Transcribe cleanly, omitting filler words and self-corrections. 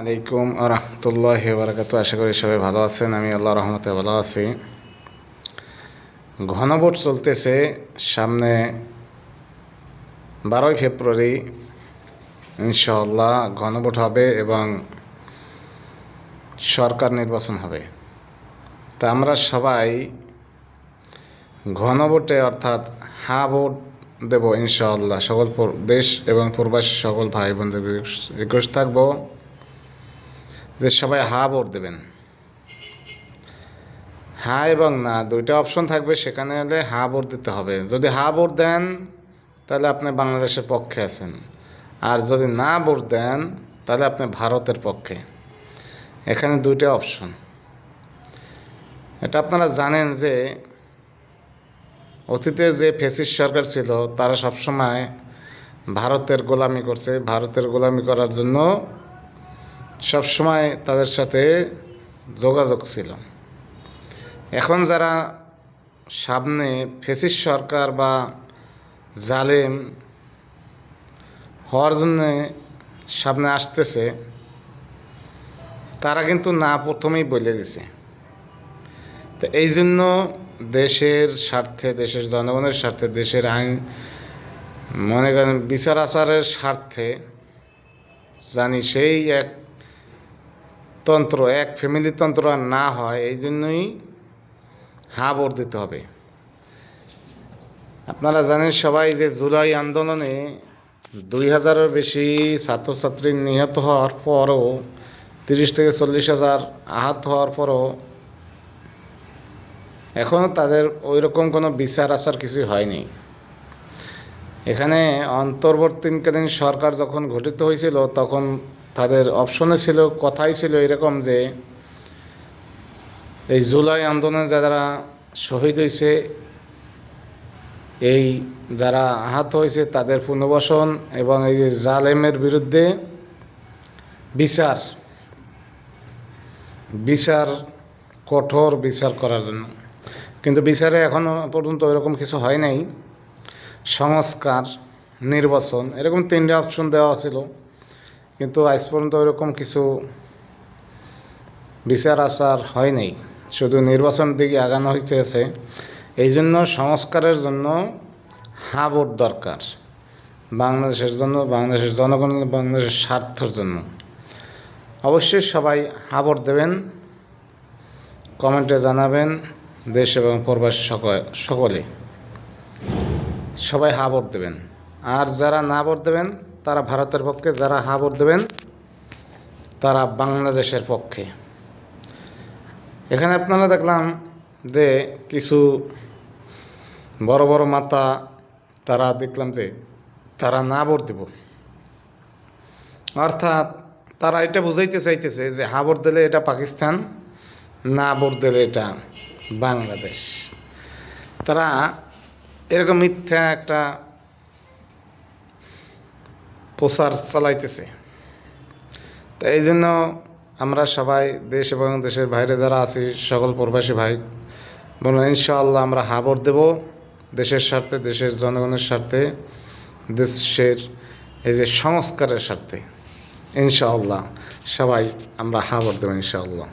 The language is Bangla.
আলাইকুম রহমতুল্লাহ বারাকাতু। আশা করি সবাই ভালো আছেন। আমি আল্লাহ রহমতে ভালো আছি। ঘনভোট চলতেছে, সামনে 12ই ফেব্রুয়ারি ইনশাআল্লাহ ঘনভোট হবে এবং সরকার নির্বাচন হবে। তা আমরা সবাই ঘনভোটে অর্থাৎ হ্যাঁ ভোট দেব ইনশাআল্লাহ। সকল দেশ এবং প্রবাসী সকল ভাই বোনদের রিকোয়েস্ট থাকবো যে সবাই হ্যাঁ ভোট দেবেন। হ্যাঁ এবং না দুইটা অপশন থাকবে, সেখানে হলে হ্যাঁ ভোট দিতে হবে। যদি হ্যাঁ ভোট দেন তাহলে আপনি বাংলাদেশের পক্ষে আছেন, আর যদি না ভোট দেন তাহলে আপনি ভারতের পক্ষে। এখানে দুইটা অপশন। এটা আপনারা জানেন যে অতীতে যে ফ্যাসিস্ট সরকার ছিল তারা সবসময় ভারতের গোলামি করছে। ভারতের গোলামি করার জন্য সবসময় তাদের সাথে যোগাযোগ ছিল। এখন যারা সামনে ফ্যাসিস্ট সরকার বা জালেম হওয়ার জন্যে সামনে আসতেছে, তারা কিন্তু না প্রথমেই বলে দিছে। তো এই জন্য দেশের স্বার্থে, দেশের জনগণের স্বার্থে, দেশের আইন মনে করেন বিচার আচারের স্বার্থে জানি সেই এক তন্ত্র, এক ফ্যামিলি তন্ত্র আর না হয়, এই জন্যই হ্যাঁ ভোট দিতে হবে। আপনারা জানেন সবাই যে জুলাই আন্দোলনে 2000-এর বেশি ছাত্রছাত্রী নিহত হওয়ার পরও, 30 থেকে 40,000 আহত হওয়ার পরও এখনও তাদের ওই রকম কোনো বিচার আচার কিছুই হয়নি। এখানে অন্তর্বর্তীকালীন সরকার যখন গঠিত হয়েছিল তখন তাদের অপশনে ছিল, কথাই ছিল এরকম যে এই জুলাই আন্দোলনে যারা শহীদ হয়েছে, এই যারা আহত হয়েছে তাদের পুনর্বাসন এবং এই যে জালেমের বিরুদ্ধে বিচার কঠোর বিচার করার জন্য। কিন্তু বিচারে এখনও পর্যন্ত এরকম কিছু হয় নাই। সংস্কার, নির্বাচন, এরকম 3টে অপশন দেওয়া ছিল, কিন্তু আজ পর্যন্ত এরকম কিছু বিচার আচার হয় নাই। শুধু নির্বাচনের দিকে আগানো হইতেছে। এই জন্য সংস্কারের জন্য হ্যাঁ ভোট দরকার, বাংলাদেশের জন্য, বাংলাদেশের জনগণের, বাংলাদেশের স্বার্থের জন্য। অবশ্যই সবাই হ্যাঁ ভোট দেবেন। কমেন্টে জানাবেন। দেশ এবং প্রবাসী সকলে সবাই হ্যাঁ ভোট দেবেন। আর যারা না ভোট দেবেন তারা ভারতের পক্ষে, যারা হ্যাঁ ভোট দেবেন তারা বাংলাদেশের পক্ষে। এখানে আপনারা দেখলাম যে কিছু বড় বড় মাতা, তারা দেখলাম যে তারা না ভোট দেব, অর্থাৎ তারা এটা বুঝাইতে চাইতেছে যে হ্যাঁ ভোট দিলে এটা পাকিস্তান, না ভোট দিলে এটা বাংলাদেশ। তারা এরকম মিথ্যা একটা প্রচার চালাইতেছে। তো এই জন্য আমরা সবাই, দেশ এবং দেশের বাইরে যারা আছি সকল প্রবাসী ভাই বলুন, ইনশাআল্লাহ আমরা হ্যাঁ ভোট দেব দেশের স্বার্থে, দেশের জনগণের স্বার্থে, দেশের এই যে সংস্কারের স্বার্থে। ইনশাআল্লাহ সবাই আমরা হ্যাঁ ভোট দেব ইনশাআল্লাহ।